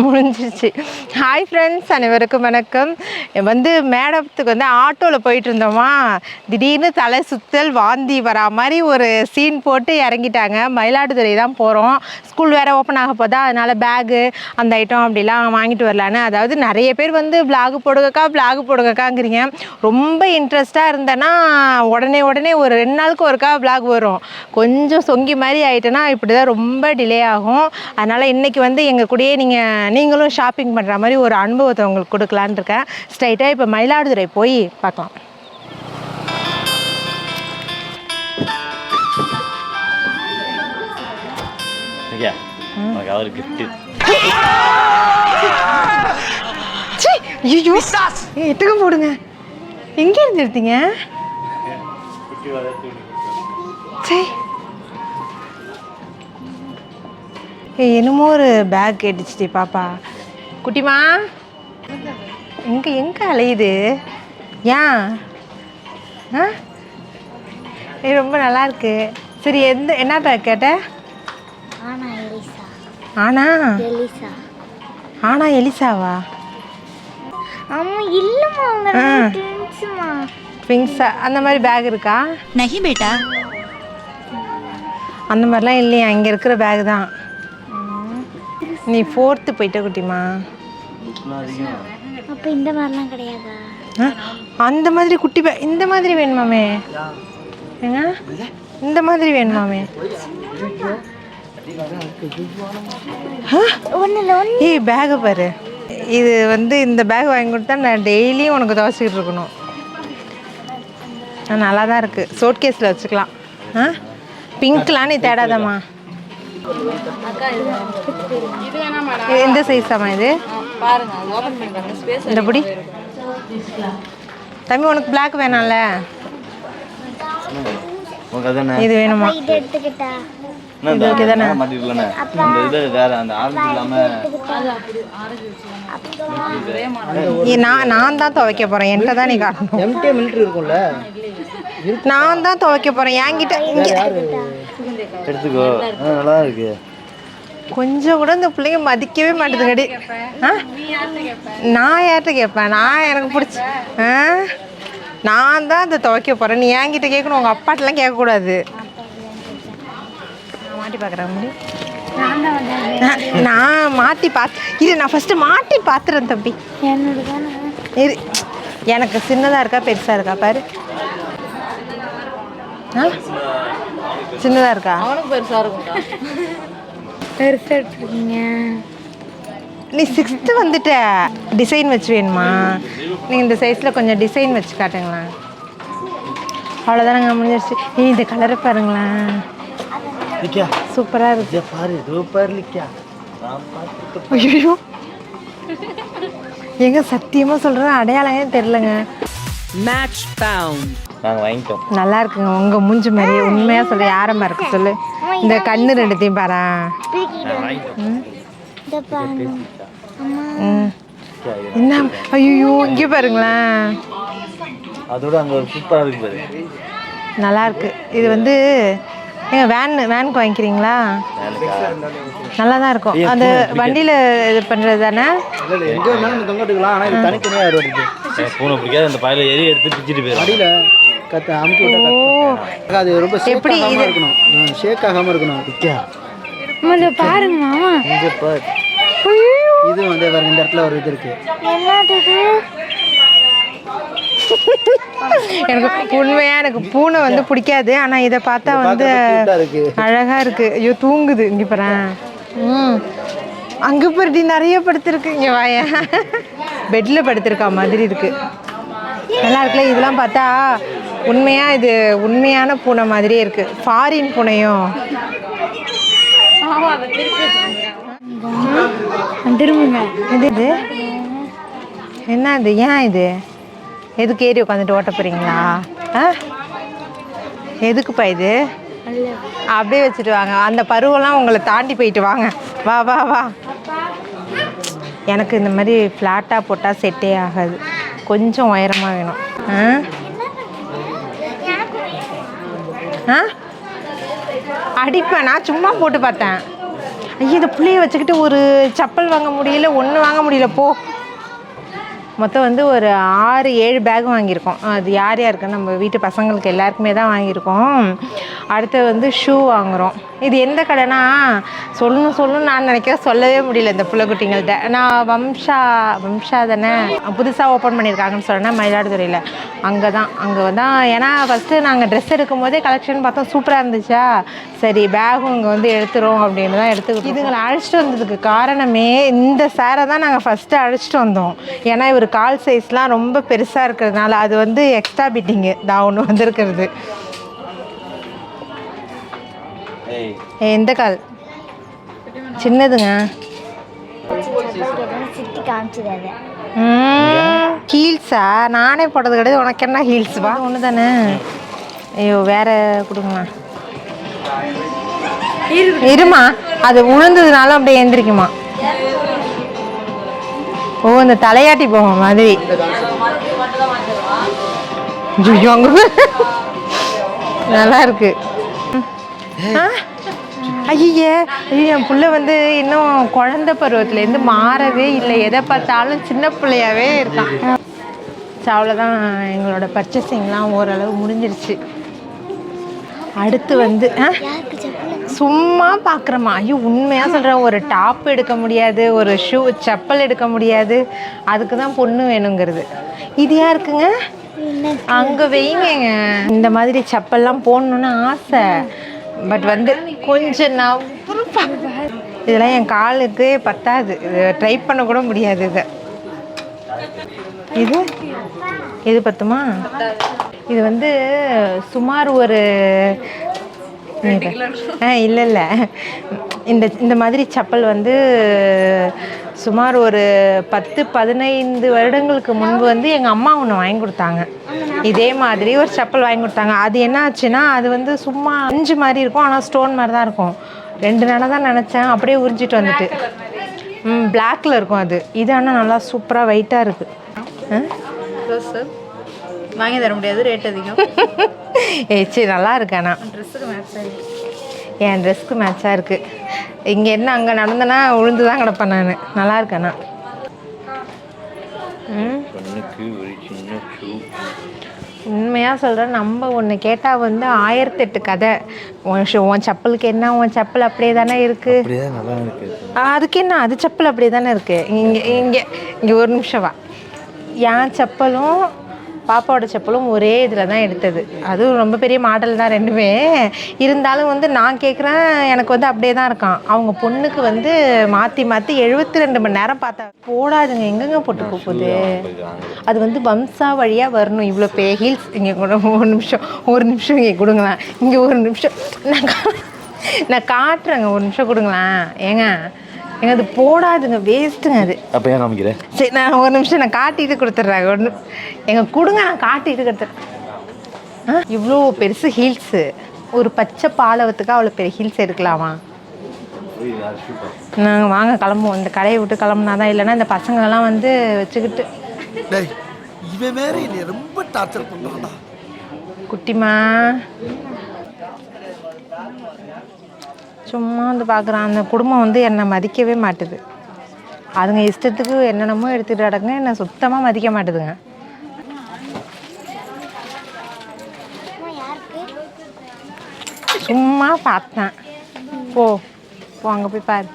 முடிஞ்சிருச்சு. Hi friends, அனைவருக்கும் வணக்கம். மேடத்துக்கு ஆட்டோவில் போயிட்டு இருந்தோமா, திடீர்னு தலை சுத்தல் வாந்தி வரா மாதிரி ஒரு சீன் போட்டு இறங்கிட்டாங்க. மயிலாடுதுறை தான் போகிறோம். ஸ்கூல் வேறு ஓப்பன் ஆக போதா, அதனால் பேகு அந்த ஐட்டம் அப்படிலாம் வாங்கிட்டு வரலான்னு. அதாவது நிறைய பேர் விளாகு போடுங்கக்காங்கிறீங்க. ரொம்ப இன்ட்ரெஸ்ட்டாக இருந்தேன்னா உடனே ஒரு 2 நாளுக்கு ஒருக்கா விளாக் வரும். கொஞ்சம் சொங்கி மாதிரி ஆகிட்டேன்னா இப்படி தான் ரொம்ப டிலே ஆகும். அதனால் இன்றைக்கி எங்கள் கூடயே நீங்களும் ஷாப்பிங் பண்ணுற மாதிரி ஒரு அனுபவத்தை உங்களுக்கு கொடுக்கலான்னு இருக்கேன். ஸ்ட்ரைட்டாக இப்போ மயிலாடுதுறை போய் பார்க்கலாம். எட்டுக்க போடுங்க. எங்க இருந்து எடுத்தீங்க? என்னமோ ஒரு பேக் கேட்டுச்சு பாப்பா. குட்டிமா எங்க அலையுது? ஏன் ரொம்ப நல்லா இருக்கு. சரி, என்ன பேக் கேட்ட? ஆனா எலிசாவா? அந்த மாதிரி பேக் இருக்கா? நஹி பேட்டா, அந்த மாதிரிலாம் இல்லையா, இங்கே இருக்கிற பேக் தான். நீ 4th போயிட்ட குட்டிமா. அப்ப இந்த மாதிரிலாம் கிடையாதா? அந்த மாதிரி குட்டி பேக் இந்த மாதிரி வேணுமாமே? ஏங்க இந்த மாதிரி வேணுமாமே? ஏய் பேக்கை பாரு. இது இந்த பேக் வாங்கி கொடுத்தா நான் டெய்லியும் உனக்கு துவைச்சிக்கிட்டு இருக்கணும். நல்லா தான் இருக்குது. சோட் கேஸில் வச்சுக்கலாம். பிங்க்லாம் நீ தேடாதம்மா. எந்த சைஸாமா இது? இந்த புடி தம்பி, உனக்கு பிளாக் வேணாம்ல? இது வேணுமா? நான் தான் துவைக்க போறேன். என்கிட்ட தான் நீ காட்டணும். நான் தான் துவைக்க போறேன். என்கிட்ட எடுத்துக்கோ. நல்லா இருக்கு. கொஞ்சம் கூட இந்த பிள்ளைங்க மதிக்கவே மாட்டேதுங்கடி. நான் யார்கிட்ட கேட்பேன்? எனக்கு பிடிச்ச நான் தான் அதை துவைக்க போகிறேன். நீ என்கிட்ட கேட்கணும், உங்கள் அப்பாட்டெலாம் கேட்கக்கூடாது. மாட்டி பார்க்குறேன் முடி. நான் மாட்டி இது நான் ஃபஸ்ட்டு மாட்டி பார்த்துறேன் தம்பி. இது எனக்கு சின்னதாக இருக்கா பெருசாக இருக்கா பாரு. சின்னதாக இருக்கா? பெருசாக இருக்கும். பெருசாக எடுத்துருக்கீங்க. நீ 6th வந்துட்ட. டிசைன் வச்சு வேணுமா? நீங்கள் இந்த சைஸில் கொஞ்சம் டிசைன் வச்சு காட்டுங்களேன். அவ்வளோதானங்க, முடிஞ்சிருச்சு. இந்த கலரை பாருங்களேன், சூப்பராக இருக்கு. ஐயோ எங்க சத்தியமாக சொல்கிறேன், அடையாளமே தெரிலங்க. Match found. நாங்கள் வாங்கிட்டோம். நல்லா இருக்குங்க. உங்கள் மூஞ்சி மாதிரி உண்மையாக சொல்ல யாரம்மா இருக்கு சொல்லு. இந்த கண்ணு 2த்தையும் பாரா. என்ன ஐயோ இங்கே பாருங்களேன். அதோட அங்கே சூப்பராக இருக்கு பாரு. நல்லா இருக்கு. இது ஏங்க வேனுக்கு வாங்கிக்கிறீங்களா? நல்லா தான் இருக்கும். அந்த வண்டியில் இது பண்ணுறது தானே? பூனை பிடிக்காது. அந்த பாயில எரி எடுத்து பிச்சுட்டு போயிடும். அது ரொம்ப எப்படி இருக்கணும், ஷேக் ஆகாம இருக்கணும். பாருங்க மாமா, இது பாருங்க, இந்த இடத்துல ஒரு இது இருக்கு. எனக்கு உண்மையாக எனக்கு பூனை பிடிக்காது. ஆனால் இதை பார்த்தா அழகா இருக்கு. ஐயோ தூங்குது. இங்கே பாரு. அங்கே போய் நிறைய படுத்துருக்கு. இங்கே வாய பெட்டில் படுத்துருக்கா மாதிரி இருக்கு. நல்லா இருக்குல்ல. இதெல்லாம் பார்த்தா உண்மையாக இது உண்மையான பூனை மாதிரியே இருக்கு. ஃபாரின் பூனையும். இது என்ன இது? ஏன் இது எதுக்கு ஏறி உட்காந்துட்டு ஓட்ட போறீங்களா? எதுக்குப்பா இது? அப்படியே வச்சுட்டு வாங்க. அந்த பருவெல்லாம் உங்களை தாண்டி போயிட்டு வாங்க. வா வா வா. எனக்கு இந்த மாதிரி ஃப்ளாட்டாக போட்டால் செட்டே ஆகாது. கொஞ்சம் உயரமாக வேணும். அடிப்பேன். நான் சும்மா போட்டு பார்த்தேன். ஐயோ இந்த புள்ளைய வச்சுக்கிட்டு ஒரு செப்பல் வாங்க முடியல, ஒன்று வாங்க முடியல போ. மொத்தம் வந்து ஒரு 6-7 பேக் வாங்கியிருக்கோம். அது யார் யாருக்கு நம்ம வீட்டு பசங்களுக்கு எல்லாருக்குமே தான் வாங்கியிருக்கோம். அடுத்து வந்து ஷூ வாங்குகிறோம். இது எந்த கடைனா சொல்லணும் நான் நினைக்கிறேன், சொல்லவே முடியல இந்த பிள்ளைக்குட்டிங்கள்ட்ட. நான் வம்ஷா தானே புதுசாக ஓப்பன் பண்ணியிருக்காங்கன்னு சொன்னேன் மயிலாடுதுறையில். அங்கே தான் ஏன்னா ஃபஸ்ட்டு நாங்கள் ட்ரெஸ் எடுக்கும் போதே கலெக்ஷன் பார்த்தோம், சூப்பராக இருந்துச்சா. சரி பேகும் இங்கே வந்து எடுத்துரும் அப்படின்னு தான் எடுத்துக்கிட்டோம். இதுங்களை அழைச்சிட்டு வந்ததுக்கு காரணமே இந்த சாரை தான் நாங்கள் ஃபஸ்ட்டு அழைச்சிட்டு வந்தோம். ஏன்னா இவர் கால் சைஸ்லாம் ரொம்ப பெருசாக இருக்கிறதுனால அது வந்து எக்ஸ்ட்ரா பிட்டிங்கு தான் ஒன்று வந்திருக்கிறது. எந்த கால் சின்னதுங்க. ஹீல்ஸா? நானே போட்டது கிடையாது, உனக்கு என்ன ஹீல்ஸ்? வா ஒன்று தானே. ஐயோ வேற கொடுங்கண்ணா. இருமா, அது உழுந்ததுனால அப்படியே எந்திரிக்குமா. ஓ இந்த தலையாட்டி போகும் மாதிரி. நல்லா இருக்கு. ஐயே என் பிள்ளை வந்து இன்னும் குழந்தை பருவத்துலேருந்து மாறவே இல்லை, எதை பார்த்தாலும் சின்ன பிள்ளையாவே இருக்கான். அவ்வளோதான், எங்களோட பர்ச்சேசிங்லாம் ஓரளவு முடிஞ்சிருச்சு. அடுத்து வந்து சும்மா பார்க்குறோமா? ஐயோ உண்மையாக சொல்கிறேன், ஒரு டாப் எடுக்க முடியாது, ஒரு ஷூ செப்பல் எடுக்க முடியாது, அதுக்கு தான் பொண்ணு வேணுங்கிறது. இது யாருக்குங்க? அங்கே வைங்க. இந்த மாதிரி செப்பல்லாம் போடணுன்னு ஆசை, பட் வந்து கொஞ்சம் நான் இதெல்லாம் என் காலுக்கு பத்தாது, ட்ரை பண்ண கூட முடியாது. இது பத்துமா? இது வந்து சுமார் ஒரு இல்லை இந்த மாதிரி செப்பல் வந்து சுமார் ஒரு 10-15 வருடங்களுக்கு முன்பு வந்து எங்கள் அம்மா ஒன்று வாங்கி கொடுத்தாங்க. இதே மாதிரி ஒரு செப்பல் வாங்கி கொடுத்தாங்க. அது என்ன ஆச்சுன்னா அது வந்து சும்மா அஞ்சு மாதிரி இருக்கும், ஆனால் ஸ்டோன் மாதிரி தான் இருக்கும். 2 நாளாக தான் நினச்சேன், அப்படியே உறிஞ்சிட்டு வந்துட்டு. பிளாக்கில் இருக்கும் அது. இது ஆனால் நல்லா சூப்பராக வெயிட்டாக இருக்குது. வாங்கி தர முடியாது, ரேட் அதிகம். சரி நல்லா இருக்கு. ஆனால் ட்ரெஸ்ஸுக்கு மேட்ச் ஆகிடும். என் ட்ரெஸ்க்கு மேட்சாக இருக்குது. இங்கே என்ன அங்கே நடந்தேன்னா உழுந்து தான் கிடப்பேன் நான். நல்லா இருக்கேண்ணா. உண்மையாக சொல்கிறேன், நம்ம ஒன்று கேட்டால் வந்து 1008 கதை. உன் செப்பலுக்கு என்ன, உன் செப்பல் அப்படியே தானே இருக்குது. அதுக்கு என்ன, அது செப்பல் அப்படியே தானே இருக்குது. இங்கே ஒரு நிமிஷம் வா. என் செப்பலும் பாப்பாவோட செப்பலும் ஒரே இதில் தான் எடுத்தது. அதுவும் ரொம்ப பெரிய மாடல் தான் ரெண்டுமே. இருந்தாலும் வந்து நான் கேட்குறேன், எனக்கு வந்து அப்படியே தான் இருக்கான். அவங்க பொண்ணுக்கு வந்து மாற்றி 72 மணி நேரம் பார்த்தா போடாதுங்க. எங்கெங்க போட்டு போகுது அது வந்து வம்சா வழியாக வரணும். இவ்வளோ ஹீல்ஸ் இங்கே கூட ஒரு நிமிஷம் இங்கே கொடுங்களேன். இங்கே ஒரு நிமிஷம் நான் காட்டுறேங்க, ஒரு நிமிஷம் கொடுங்களேன். ஏங்க அது போடாதுங்க, வேஸ்ட்டுங்க அது. அப்போ ஏன் காமிக்கிறேன்? சரி நான் ஒரு நிமிஷம் நான் காட்டிட்டு கொடுத்துட்றேன். ஒன்று கொடுங்க, நான் காட்டிட்டு கொடுத்துட்றேன். இவ்வளோ பெருசு ஹீல்ஸு. ஒரு பச்சை பாலவத்துக்கு அவ்வளோ பெரிய ஹீல்ஸ் எடுக்கலாமா? நாங்கள் வாங்க கிளம்புவோம், இந்த கடையை விட்டு கிளம்புனா தான். இல்லைன்னா இந்த பசங்களெல்லாம் வந்து வச்சுக்கிட்டு இவன் வேற என்னை ரொம்ப டார்ச்சர் பண்ணுறான்டா. குட்டிமா சும்மா வந்து பார்க்குறான். அந்த குடும்பம் வந்து என்னை மதிக்கவே மாட்டுது. அதுங்க இஷ்டத்துக்கு என்னென்னமோ எடுத்துகிட்டு கிடக்குங்க, என்னை சுத்தமாக மதிக்க மாட்டுதுங்க. சும்மா பார்த்தேன். போ அங்கே போய் பாரு.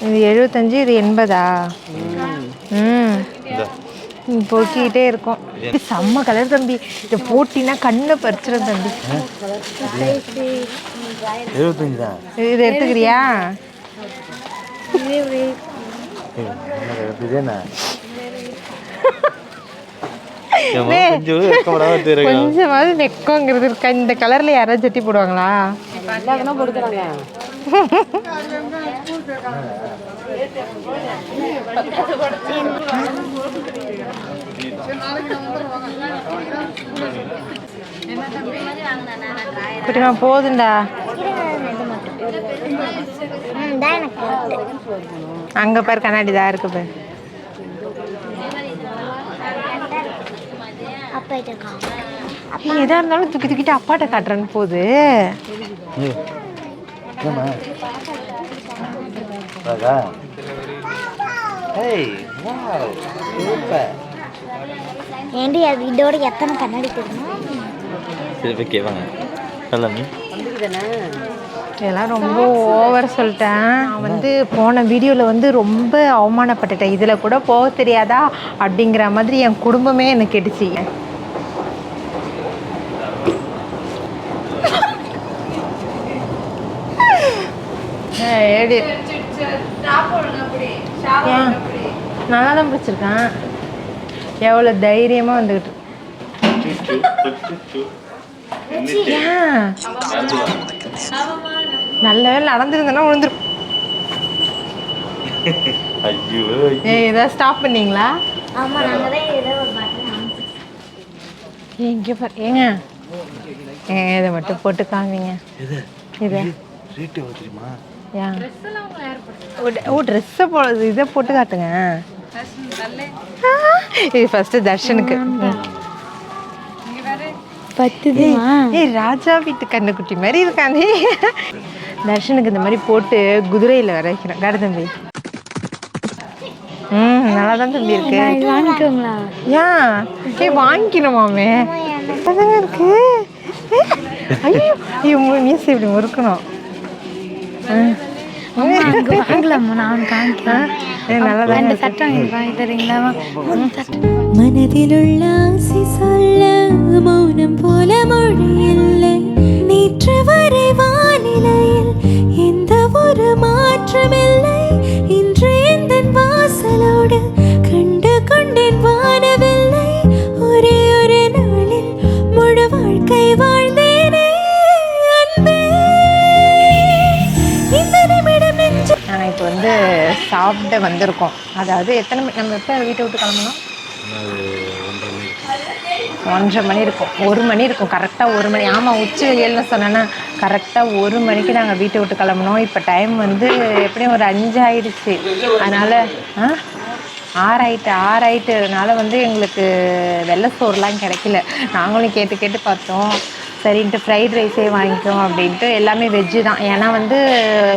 இது 75, இது 80. பொக்கிக்கிட்டே இருக்கும். செம்ம கலர் தம்பி. இதை போட்டினா கண்ணை பறிச்சிடும் தம்பி. 75 தான். இது எடுத்துக்கிறியா? கொஞ்சமாவது நெக்கங்கிறது இருக்கா? இந்த கலர்ல யாராவது சட்டி போடுவாங்களா? குட்டிமா போதுண்டா. அங்க பாரு கண்ணாடி தான் இருக்கு பாரு. எதாக இருந்தாலும் தூக்கி தூக்கிட்டு அப்பாட்ட காட்டுறேன்னு போகுது. ஏம்மா ராஜா ஏய் வாவ் சூப்பர். ஏண்டி அது இதோட எத்தனை கண்ணாடி போடணும்? திருப்பி கேட்பாங்க எல்லாமே இதெல்லாம் ரொம்ப ஓவர் சொல்லிட்டேன். நான் வந்து போன வீடியோவில் வந்து ரொம்ப அவமானப்பட்டுட்டேன். இதில் கூட போக தெரியாதா அப்படிங்கிற மாதிரி என் குடும்பமே எனக்கு கேட்டுச்சு. ஏடி நல்லா தான் பிடிச்சிருக்கேன். எவ்வளோ தைரியமாக வந்துக்கிட்டு நல்ல வேலை நடந்துருந்தேன்னா விழுந்துரும். ஐயோ ஏதாவது ஸ்டாப் பண்ணீங்களா? ஆமா நாங்க தான் ஏதோ ஒரு பட்டன் இங்கே பாரு ஏங்க இதை மட்டும் போட்டு காமிங்க. இதை ரேட் எவ்வளோ தெரியுமா? ஏன் ஓ ட்ரெஸ்ஸை இதை போட்டு காட்டுங்க. இது ஃபஸ்ட்டு தர்ஷனுக்கு. ஏய் ராஜா வீட்டு கண்ணுக்குட்டி மாதிரி இருக்கானே. தர்ஷனுக்கு இந்த மாதிரி போட்டு குதிரையில் வர வைக்கிறேன். காடு தம்பி. நல்லா தான் தம்பி இருக்கு. வாங்கிக்கோங்களா? ஏன் வாங்கிக்கணுமாமே? அதாங்க இருக்கு. ஐயோ மீசை இப்படி முறுக்கணும். வாங்கலாமா? நான் காமிக்கிறேன். நல்லா தான் இந்த சட்டம் வாங்கி தரீங்களா? மனதிலுள்ள ஆசை சொல்ல மௌனம் போல மொழி இல்லை. நேற்று வரை வானிலையில் எந்த ஒரு மாற்றமில்லை. இன்று எந்த வாசலோடு கண்டு கொண்டேன் வானவில்லை. ஒரே ஒரு நாளில் முழு வாழ்க்கை வாழ்ந்தேனே அன்பே. இந்த நிமிடம் நெஞ்சு. நாங்கள் இப்போ வந்து சாப்பிட வந்திருக்கோம். அதாவது எத்தனை மணி நம்ம எப்போ வீட்டை விட்டு கிளம்பணும்? 1:30 மணி இருக்கும். 1 மணி இருக்கும் கரெக்டாக 1 மணி. ஆமாம் உச்சி வெயில்னு சொன்னேன்னா கரெக்டாக 1 மணிக்கு நாங்கள் வீட்டை விட்டு கிளம்பணும். இப்போ டைம் வந்து எப்படியும் ஒரு 5 ஆயிடுச்சு. அதனால் 6 ஆயிட்டு. அதனால் வந்து எங்களுக்கு வெள்ளை சோறுலாம் கிடைக்கல. நாங்களும் கேட்டு கேட்டு பார்த்தோம். சரின்ட்டு ஃப்ரைட் ரைஸே வாங்கிக்கோம் அப்படின்ட்டு. எல்லாமே வெஜ்ஜு தான். ஏன்னா வந்து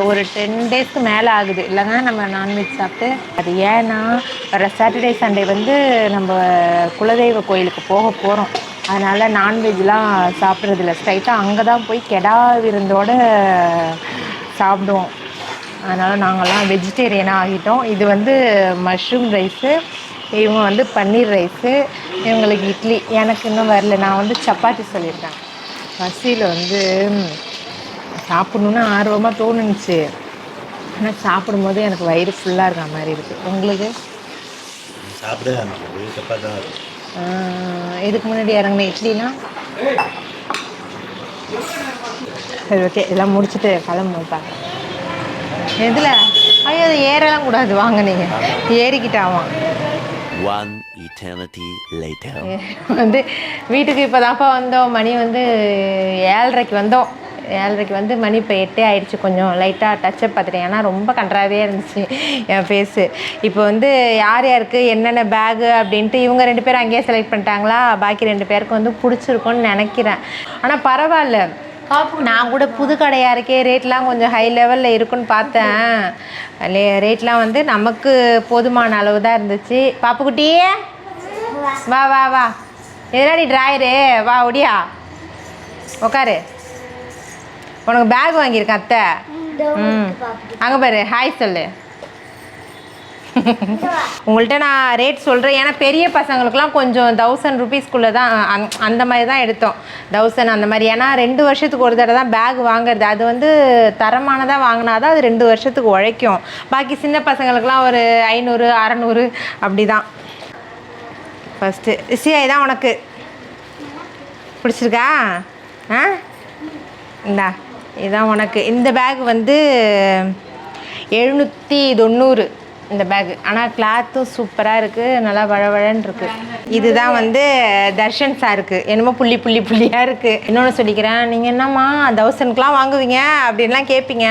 ஒரு 10 டேஸ்க்கு மேலே ஆகுது இல்லைங்க நம்ம நான்வெஜ் சாப்பிட்டு. அது ஏன்னா வர சாட்டர்டே சண்டே வந்து நம்ம குலதெய்வ கோயிலுக்கு போக போகிறோம். அதனால் நான்வெஜ்லாம் சாப்பிட்றதில்ல. ஸ்ட்ரைட்டாக அங்கே தான் போய் கெடா விருந்தோடு சாப்பிடுவோம். அதனால் நாங்கள்லாம் வெஜிடேரியனாக ஆகிட்டோம். இது வந்து மஷ்ரூம் ரைஸு, இவங்க வந்து பன்னீர் ரைஸு, இவங்களுக்கு இட்லி. எனக்கு இன்னும் வரல. நான் வந்து சப்பாத்தி சொல்லியிருக்கேன். பசியில் வந்து சாப்பிட்ணுன்னு ஆர்வமாக தோணுச்சு. ஆனால் சாப்பிடும்போது எனக்கு வயிறு ஃபுல்லாக இருக்கிற மாதிரி இருக்குது. உங்களுக்கு சாப்பிட சப்பாத்தி தான் இதுக்கு முன்னாடி இறங்கின இட்லினா சரி ஓகே. இதெல்லாம் முடிச்சுட்டு கிளம்பும்போது பார்க்குறேன். எதில் ஐயோ அது ஏறலாம் கூடாது. வாங்க நீங்கள் ஏறிக்கிட்டாவான். One eternity later. வந்து வீட்டுக்கு இப்போ தான்ப்பா வந்தோம். மணி வந்து 7:30க்கு வந்தோம். 7:30க்கு வந்து மணி இப்போ 8 ஆகிடுச்சு. கொஞ்சம் லைட்டாக டச்சப் பார்த்துட்டேன். ஏன்னா ரொம்ப கன்றாவே இருந்துச்சு என் ஃபேஸு. இப்போ வந்து யார் யாருக்கு என்னென்ன பேகு அப்படின்ட்டு இவங்க 2 பேரும் அங்கேயே செலக்ட் பண்ணிட்டாங்களா. பாக்கி 2 பேருக்கு வந்து பிடிச்சிருக்குன்னு நினைக்கிறேன். ஆனால் பரவாயில்ல. நான் கூட புது கடையாக இருக்கே, ரேட்லாம் கொஞ்சம் ஹை லெவலில் இருக்குன்னு பார்த்தேன். ரேட்லாம் வந்து நமக்கு போதுமான அளவு தான் இருந்துச்சு. பாப்புக்குட்டியே வா வா வா. எதனாடி ட்ராயரு வா ஒடியா உக்காரு. உனக்கு பேக் வாங்கியிருக்கேன் அத்தை. அங்கே பாரு ஹாய் சொல்லு. உங்கள்கிட்ட நான் ரேட் சொல்கிறேன். ஏன்னா பெரிய பசங்களுக்குலாம் கொஞ்சம் 1000 ருபீஸ்க்குள்ளே தான் அந்த மாதிரி தான் எடுத்தோம். 1000 அந்த மாதிரி. ஏன்னா 2 வருஷத்துக்கு ஒரு தடவை தான் பேக் வாங்குறது. அது வந்து தரமானதாக வாங்கினா தான் அது 2 வருஷத்துக்கு உழைக்கும். பாக்கி சின்ன பசங்களுக்குலாம் ஒரு 500 600 அப்படி தான். ஃபஸ்ட்டு ரிஷியா இதான் உனக்கு பிடிச்சிருக்கா? இந்தா இதான் உனக்கு. இந்த பேக் வந்து 790 இந்த பேக். ஆனால் கிளாத்தும் சூப்பராக இருக்குது, நல்லா வழவழன்னு இருக்குது. இதுதான் வந்து தர்ஷன் சாருக்கு என்னமோ புள்ளியாக இருக்குது. இன்னொன்று சொல்லிக்கிறேன், நீங்கள் என்னம்மா 1000க்குலாம் வாங்குவீங்க அப்படின்லாம் கேட்பீங்க.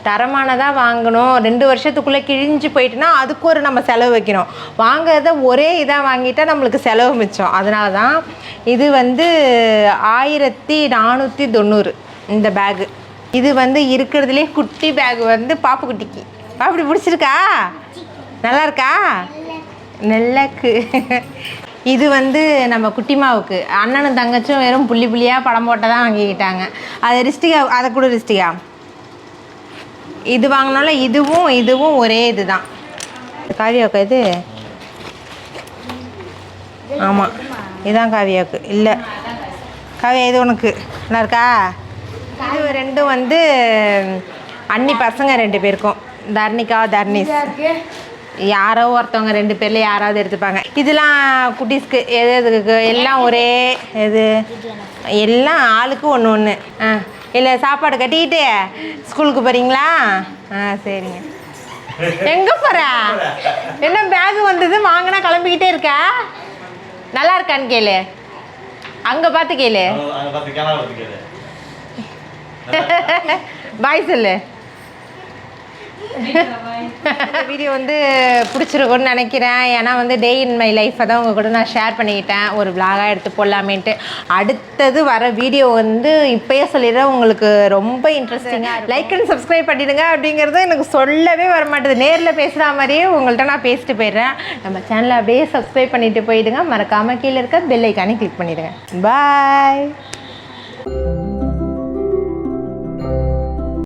தரமானதாக வாங்கணும். 2 வருஷத்துக்குள்ளே கிழிஞ்சு போயிட்டுனா அதுக்கு ஒரு நம்ம செலவு வைக்கணும். வாங்குறத ஒரே இதாக வாங்கிட்டால் நம்மளுக்கு செலவு மிச்சம். அதனால தான் இது வந்து 1490 இந்த பேகு. இது வந்து இருக்கிறதுலே குட்டி பேக் வந்து பாப்புக்குட்டிக்கு. அப்படி பிடிச்சிருக்கா? நல்லா இருக்கா? நல்லாக்கு. இது வந்து நம்ம குட்டிமாவுக்கு. அண்ணனும் தங்கச்சும் வெறும் புள்ளியாக படம் போட்டால் தான் வாங்கிக்கிட்டாங்க. அது ரிஸ்டிகா, அதை கூட ரிஸ்டிகா. இது வாங்கினாலும் இதுவும் ஒரே இது தான். காவியாவுக்கு இது ஆமாம், இதுதான் காவியாவுக்கு. இல்லை காவியா, இது உனக்கு நல்லா இருக்கா? இது ரெண்டும் வந்து அண்ணி பசங்க 2 பேருக்கும், தர்ணிகா தர்னிஸ். யாரோ ஒருத்தவங்க 2 பேர்ல யாராவது எடுத்துப்பாங்க. இதெல்லாம் குட்டீஸ்க்கு எதுக்கு எல்லாம் ஒரே இது, எல்லாம் ஆளுக்கு ஒன்று. இல்லை சாப்பாடு கட்டிக்கிட்டு ஸ்கூலுக்கு போகிறீங்களா? சரிங்க. எங்கே போகிற? என்ன பேகு வந்தது வாங்கினா கிளம்பிக்கிட்டே இருக்க? நல்லா இருக்கான்னு கேளு, அங்கே பார்த்து கேளு. பாய் சொல்லு. வீடியோ வந்து பிடிச்சிருக்குன்னு நினைக்கிறேன். ஏன்னா வந்து டே இன் மை லைஃப்பை தான் உங்கள் கூட நான் ஷேர் பண்ணிக்கிட்டேன், ஒரு விளாகாக எடுத்து போடலாமேன்ட்டு. அடுத்தது வர வீடியோ வந்து இப்போயே சொல்லிடுறேன், உங்களுக்கு ரொம்ப இன்ட்ரெஸ்டிங்காக லைக் அண்ட் சப்ஸ்கிரைப் பண்ணிவிடுங்க. அப்படிங்கிறது எனக்கு சொல்லவே வர மாட்டேது. நேரில் பேசுகிற மாதிரியே உங்கள்கிட்ட நான் பேசிட்டு போயிடுறேன். நம்ம சேனலை அப்படியே சப்ஸ்கிரைப் பண்ணிவிட்டு போயிடுங்க. மறக்காமல் கீழே இருக்க பெல் ஐக்கானே கிளிக் பண்ணிவிடுங்க. பாய்.